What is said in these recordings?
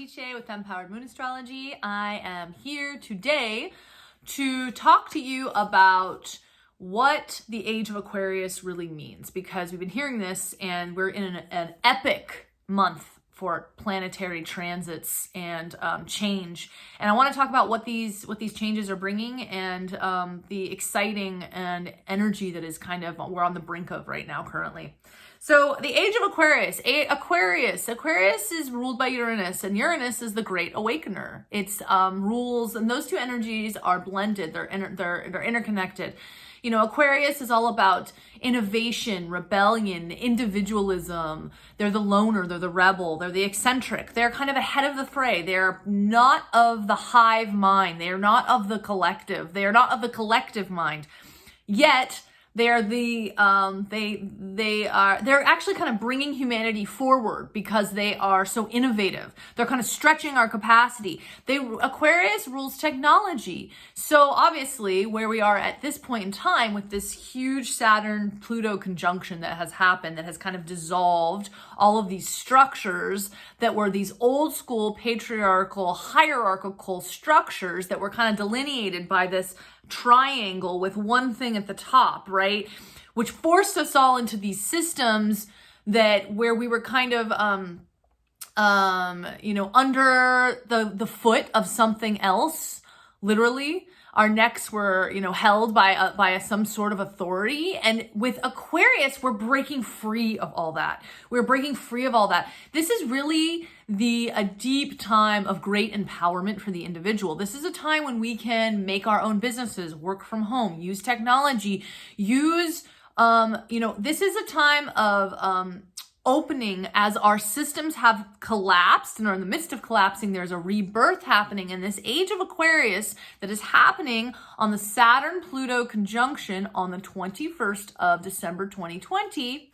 Alice with Empowered Moon Astrology. I am here today to talk to you about what the Age of Aquarius really means, because we've been hearing this and we're in an epic month for planetary transits and change. And I want to talk about what these changes are bringing and the exciting and energy that is we're on the brink of right now currently. So the Age of Aquarius, Aquarius is ruled by Uranus, and Uranus is the Great Awakener. It's rules, and those two energies are blended. They're interconnected. You know, Aquarius is all about innovation, rebellion, individualism. They're the loner, they're the rebel, they're the eccentric. They're kind of ahead of the fray. They're not of the hive mind. They are not of the collective. They are not of the collective mind. Yet they're they're actually kind of bringing humanity forward because they are so innovative. They're kind of stretching our capacity. Aquarius rules technology. So obviously where we are at this point in time with this huge Saturn Pluto conjunction that has happened, that has kind of dissolved all of these structures that were these old school patriarchal hierarchical structures that were kind of delineated by this triangle with one thing at the top, right? Which forced us all into these systems where we were kind of, under the foot of something else, literally. Our necks were, held by some sort of authority. And with Aquarius, we're breaking free of all that. We're breaking free of all that. This is really a deep time of great empowerment for the individual. This is a time when we can make our own businesses, work from home, use technology, this is a time of, opening as our systems have collapsed and are in the midst of collapsing. There's a rebirth happening, and this Age of Aquarius that is happening on the Saturn-Pluto conjunction on the 21st of December 2020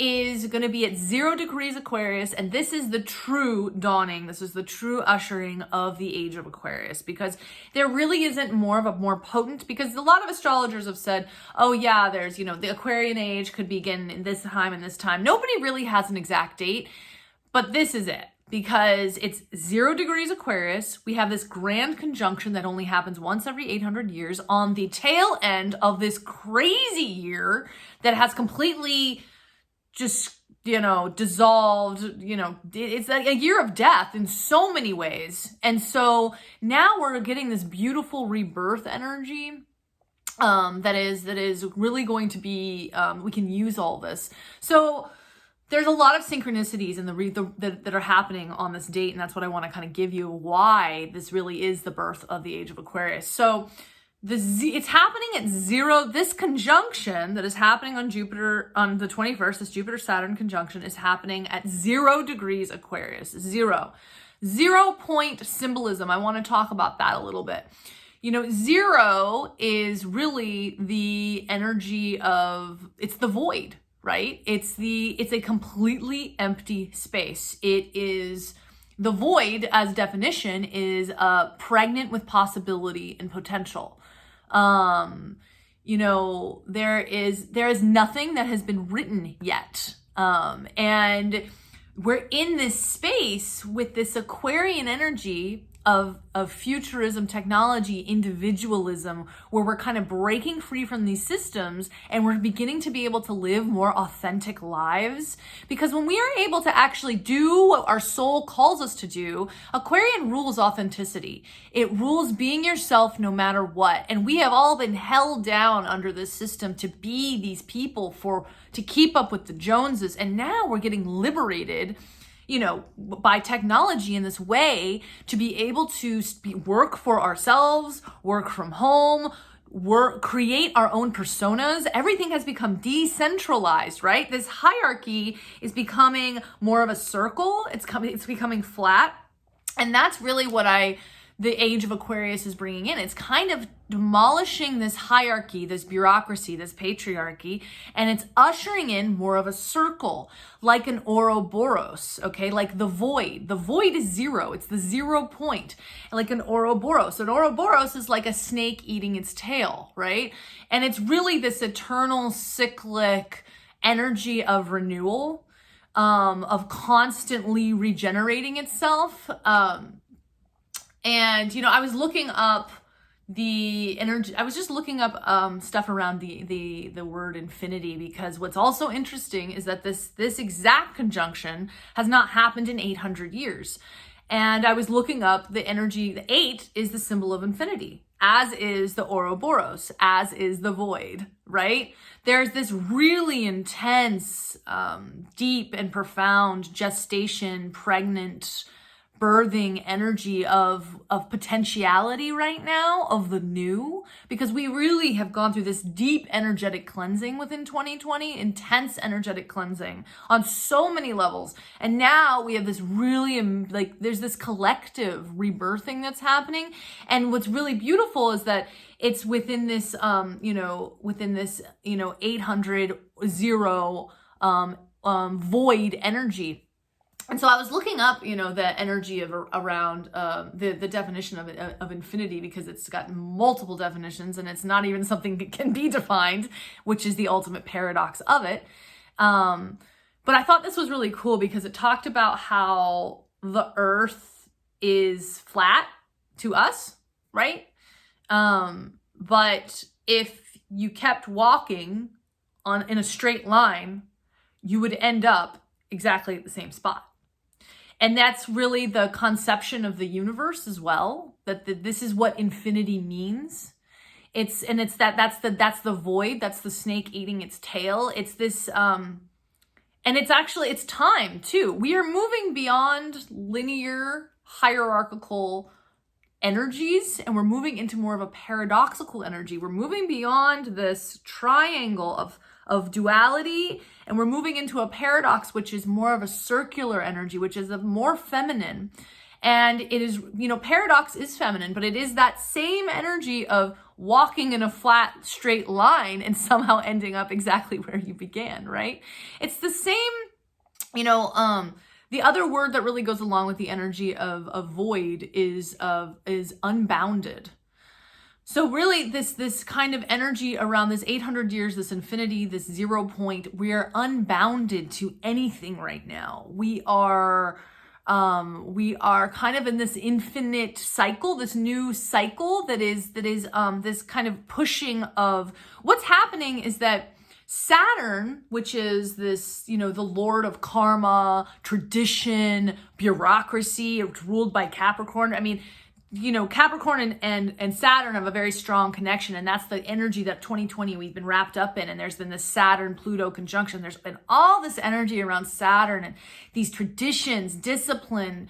is going to be at 0 degrees Aquarius, and this is the true dawning. This is the true ushering of the Age of Aquarius, because there really isn't more potent, because a lot of astrologers have said, oh yeah, there's, the Aquarian age could begin in this time and this time. Nobody really has an exact date, but this is it. Because it's 0 degrees Aquarius. We have this grand conjunction that only happens once every 800 years on the tail end of this crazy year that has completely just, dissolved, it's like a year of death in so many ways. And so now we're getting this beautiful rebirth energy that is really going to be, we can use all this. So there's a lot of synchronicities that are happening on this date, and that's what I want to kind of give you why this really is the birth of the Age of Aquarius. So it's happening at 0. This conjunction that is happening on Jupiter on the 21st, this Jupiter-Saturn conjunction is happening at 0 degrees Aquarius. 0 point symbolism. I want to talk about that a little bit. 0 is really the energy of, it's the void, right? It's a completely empty space. It is the void, as definition, is pregnant with possibility and potential. There is nothing that has been written yet. And we're in this space with this Aquarian energy of futurism, technology, individualism, where we're kind of breaking free from these systems and we're beginning to be able to live more authentic lives. Because when we are able to actually do what our soul calls us to do, Aquarian rules authenticity. It rules being yourself no matter what. And we have all been held down under this system to be these people to keep up with the Joneses. And now we're getting liberated by technology in this way to be able to work for ourselves, work from home, create our own personas. Everything has become decentralized, right? This hierarchy is becoming more of a circle. It's becoming flat. And that's really what the Age of Aquarius is bringing in. It's kind of demolishing this hierarchy, this bureaucracy, this patriarchy, and it's ushering in more of a circle, like an Ouroboros, okay? Like the void. The void is 0. It's the 0 point, like an Ouroboros. An Ouroboros is like a snake eating its tail, right? And it's really this eternal cyclic energy of renewal. of constantly regenerating itself. And, you know, I was looking up the energy, I was just looking up stuff around the word infinity, because what's also interesting is that this exact conjunction has not happened in 800 years. And I was looking up the energy. The 8 is the symbol of infinity, as is the Ouroboros, as is the void, right? There's this really intense, deep and profound gestation, pregnant, birthing energy of potentiality right now, of the new, because we really have gone through this deep energetic cleansing within 2020, intense energetic cleansing on so many levels. And now we have this really, like, there's this collective rebirthing that's happening. And what's really beautiful is that it's within this, within this, 800 void energy. And so I was looking up, the energy of around the definition of infinity, because it's got multiple definitions and it's not even something that can be defined, which is the ultimate paradox of it. But I thought this was really cool because it talked about how the earth is flat to us, right? But if you kept walking in a straight line, you would end up exactly at the same spot. And that's really the conception of the universe as well, that this is what infinity means. That's the void, that's the snake eating its tail. It's this, and it's time too. We are moving beyond linear, hierarchical energies, and we're moving into more of a paradoxical energy. We're moving beyond this triangle of duality, and we're moving into a paradox, which is more of a circular energy, which is a more feminine. And it is, paradox is feminine, but it is that same energy of walking in a flat, straight line and somehow ending up exactly where you began, right? It's the same, the other word that really goes along with the energy of void is unbounded. So really this kind of energy around this 800 years, this infinity, this 0 point, we are unbounded to anything right now. We are kind of in this infinite cycle, this new cycle that is this kind of pushing of what's happening is that Saturn, which is this, the lord of karma, tradition, bureaucracy, it's ruled by Capricorn. I mean, Capricorn and Saturn have a very strong connection, and that's the energy that 2020 we've been wrapped up in. And there's been this Saturn-Pluto conjunction. There's been all this energy around Saturn and these traditions, discipline,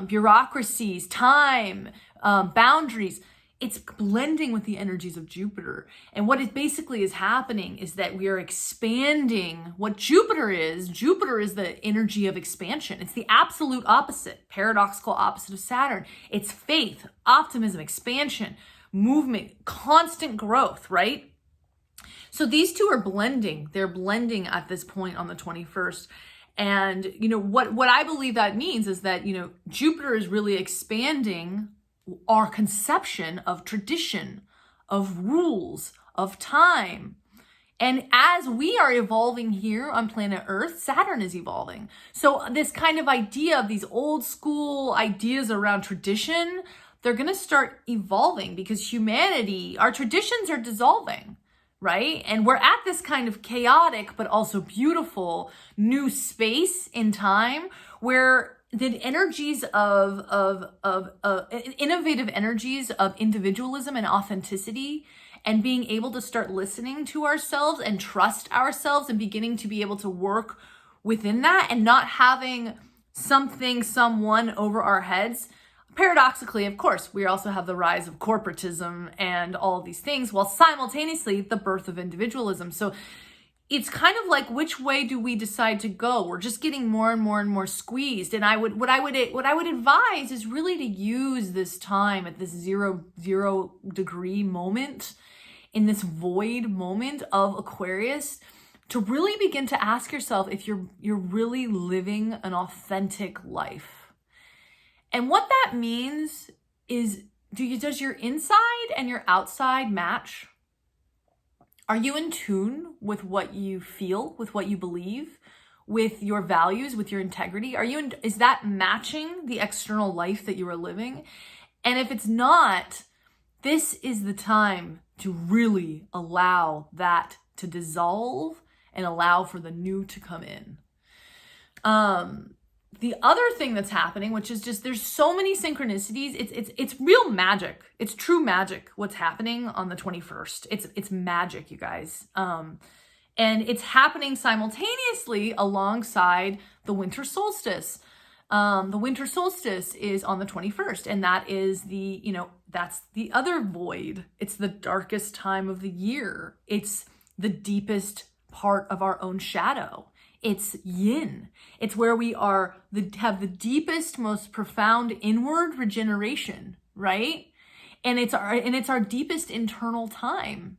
bureaucracies, time, boundaries. It's blending with the energies of Jupiter. And what it basically is happening is that we are expanding what Jupiter is. Jupiter is the energy of expansion. It's the absolute opposite, paradoxical opposite of Saturn. It's faith, optimism, expansion, movement, constant growth, right? So these two are blending. They're blending at this point on the 21st. And, what I believe that means is that, Jupiter is really expanding our conception of tradition, of rules, of time. And as we are evolving here on planet Earth, Saturn is evolving. So this kind of idea of these old school ideas around tradition, they're going to start evolving because humanity, our traditions are dissolving, right? And we're at this kind of chaotic, but also beautiful new space in time where the energies of innovative energies of individualism and authenticity and being able to start listening to ourselves and trust ourselves and beginning to be able to work within that and not having someone over our heads. Paradoxically, of course, we also have the rise of corporatism and all of these things, while simultaneously the birth of individualism. So it's kind of like, which way do we decide to go? We're just getting more and more and more squeezed. And what I would advise is really to use this time at this zero degree moment, in this void moment of Aquarius, to really begin to ask yourself if you're really living an authentic life. And what that means is, does your inside and your outside match? Are you in tune with what you feel, with what you believe, with your values, with your integrity? Is that matching the external life that you are living? And if it's not, this is the time to really allow that to dissolve and allow for the new to come in. The other thing that's happening, which is just, there's so many synchronicities. It's real magic. It's true magic what's happening on the 21st. It's magic, you guys. And it's happening simultaneously alongside the winter solstice. The winter solstice is on the 21st, and that is that's the other void. It's the darkest time of the year. It's the deepest part of our own shadow. It's yin. It's where we have the deepest, most profound inward regeneration, right? And it's our deepest internal time.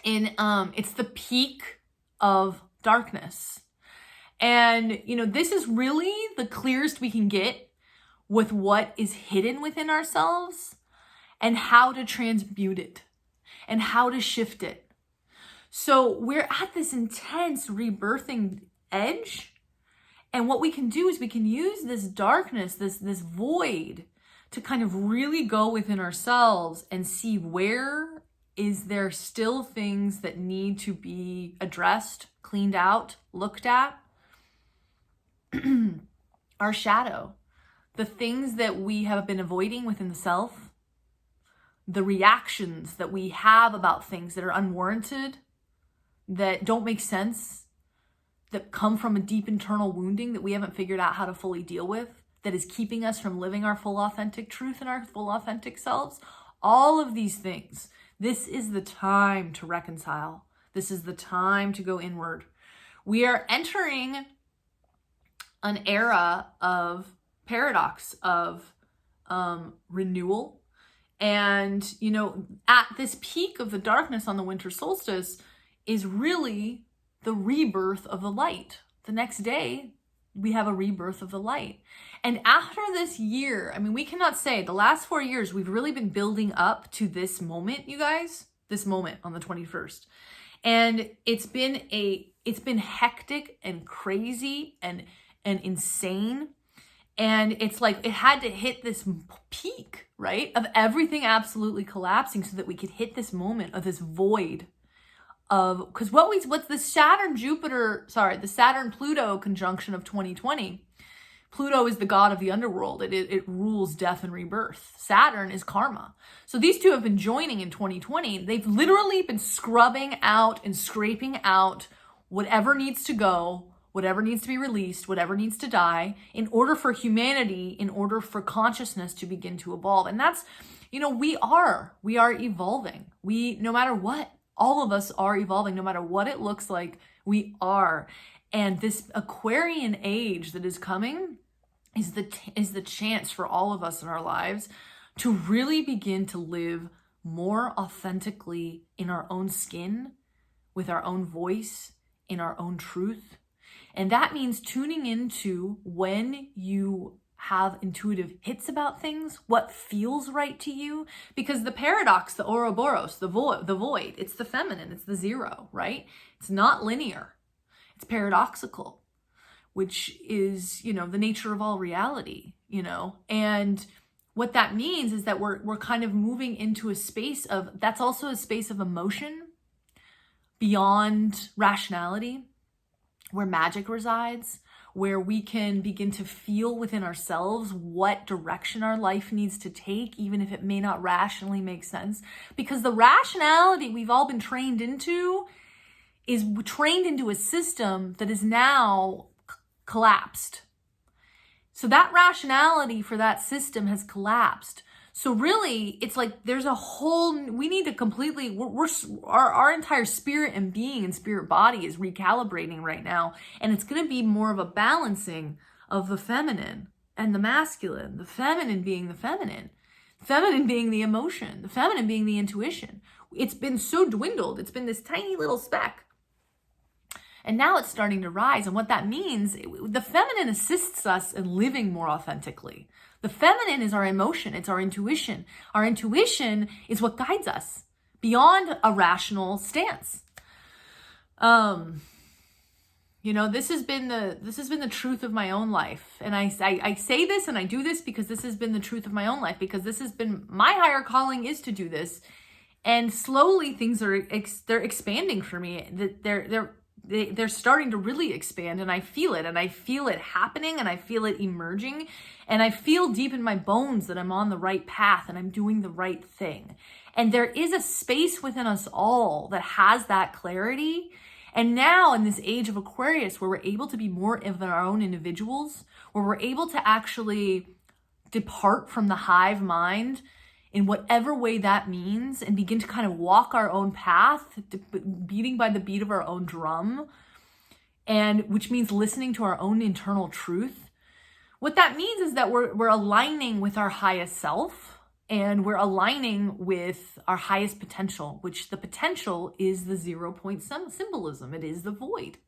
And it's the peak of darkness. And this is really the clearest we can get with what is hidden within ourselves and how to transmute it and how to shift it. So we're at this intense rebirthing edge. And what we can do is we can use this darkness, this void, to kind of really go within ourselves and see where is there still things that need to be addressed, cleaned out, looked at. Our shadow, the things that we have been avoiding within the self, the reactions that we have about things that are unwarranted, that don't make sense, that come from a deep internal wounding that we haven't figured out how to fully deal with, that is keeping us from living our full authentic truth and our full authentic selves. All of these things, this is the time to reconcile. This is the time to go inward. We are entering an era of paradox, of renewal. And, at this peak of the darkness on the winter solstice is really the rebirth of the light. The next day, we have a rebirth of the light. And after this year, we cannot say, the last 4 years, we've really been building up to this moment, you guys, this moment on the 21st. And it's been hectic and crazy and insane. And it's like it had to hit this peak, right, of everything absolutely collapsing so that we could hit this moment of this void of, because what's the Saturn Pluto conjunction of 2020. Pluto is the god of the underworld. It rules death and rebirth. Saturn is karma. So these two have been joining in 2020. They've literally been scrubbing out and scraping out whatever needs to go, whatever needs to be released, whatever needs to die, in order for humanity, in order for consciousness to begin to evolve. And that's, we are evolving. No matter what, all of us are evolving, no matter what it looks like, we are. And this Aquarian age that is coming is the chance for all of us in our lives to really begin to live more authentically in our own skin, with our own voice, in our own truth. And that means tuning into when you have intuitive hits about things, what feels right to you, because the paradox, the Ouroboros, the void, it's the feminine, it's the zero, right? It's not linear, it's paradoxical, which is, the nature of all reality, and what that means is that we're kind of moving into a space of, that's also a space of emotion beyond rationality, where magic resides, where we can begin to feel within ourselves what direction our life needs to take, even if it may not rationally make sense. Because the rationality we've all been trained into is trained into a system that is now collapsed. So that rationality for that system has collapsed. So really, it's like there's we need to completely, our entire spirit and being and spirit body is recalibrating right now. And it's going to be more of a balancing of the feminine and the masculine, the feminine being the feminine being the emotion, the feminine being the intuition. It's been so dwindled. It's been this tiny little speck. And now it's starting to rise. And what that means, the feminine assists us in living more authentically. The feminine is our emotion. It's our intuition. Our intuition is what guides us. beyond a rational stance. You know, this has been the truth of my own life. And I say this and I do this because this has been the truth of my own life, because this has been my higher calling, is to do this. And slowly things they're expanding for me. They're starting to really expand, and I feel it, and I feel it happening, and I feel it emerging, and I feel deep in my bones that I'm on the right path and I'm doing the right thing. And there is a space within us all that has that clarity. And now in this age of Aquarius, where we're able to be more of our own individuals, where we're able to actually depart from the hive mind in whatever way that means, and begin to kind of walk our own path, beating by the beat of our own drum, and which means listening to our own internal truth. What that means is that we're aligning with our highest self, and we're aligning with our highest potential, which the potential is the 0 point symbolism. It is the void.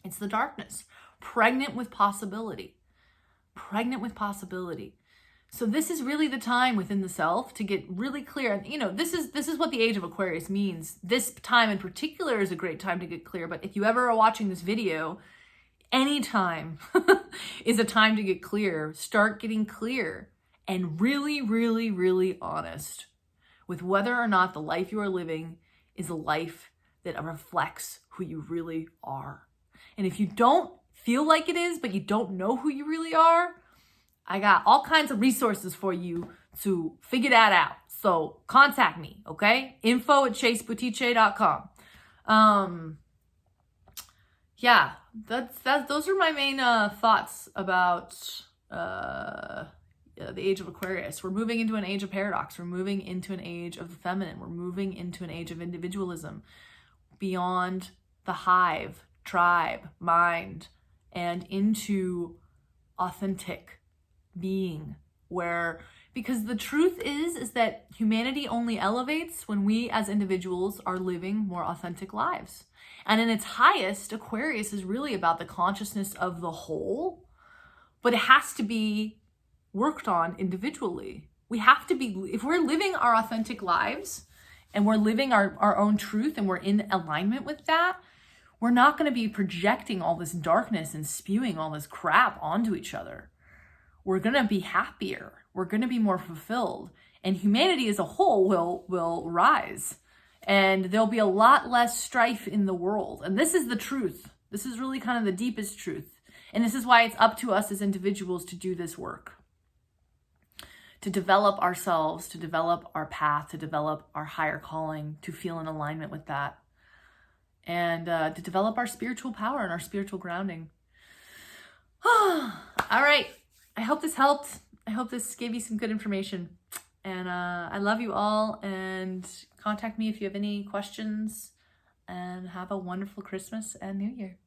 It's the darkness, pregnant with possibility, pregnant with possibility. So this is really the time within the self to get really clear. You know, this is what the Age of Aquarius means. This time in particular is a great time to get clear. But if you ever are watching this video, any time is a time to get clear. Start getting clear and really, really, really honest with whether or not the life you are living is a life that reflects who you really are. And if you don't feel like it is, but you don't know who you really are, I got all kinds of resources for you to figure that out. So contact me, okay? info@chaseboutique.com. Yeah, those are my main thoughts about the Age of Aquarius. We're moving into an age of paradox. We're moving into an age of the feminine. We're moving into an age of individualism, beyond the hive, tribe, mind, and into authentic being, because the truth is that humanity only elevates when we as individuals are living more authentic lives. And in its highest, Aquarius is really about the consciousness of the whole, but it has to be worked on individually. We have to be, if we're living our authentic lives and we're living our own truth and we're in alignment with that, we're not going to be projecting all this darkness and spewing all this crap onto each other. We're going to be happier. We're going to be more fulfilled. And humanity as a whole will rise. And there'll be a lot less strife in the world. And this is the truth. This is really kind of the deepest truth. And this is why it's up to us as individuals to do this work. To develop ourselves, to develop our path, to develop our higher calling, to feel in alignment with that. And to develop our spiritual power and our spiritual grounding. All right. I hope this helped. I hope this gave you some good information. And I love you all, and contact me if you have any questions, and have a wonderful Christmas and New Year.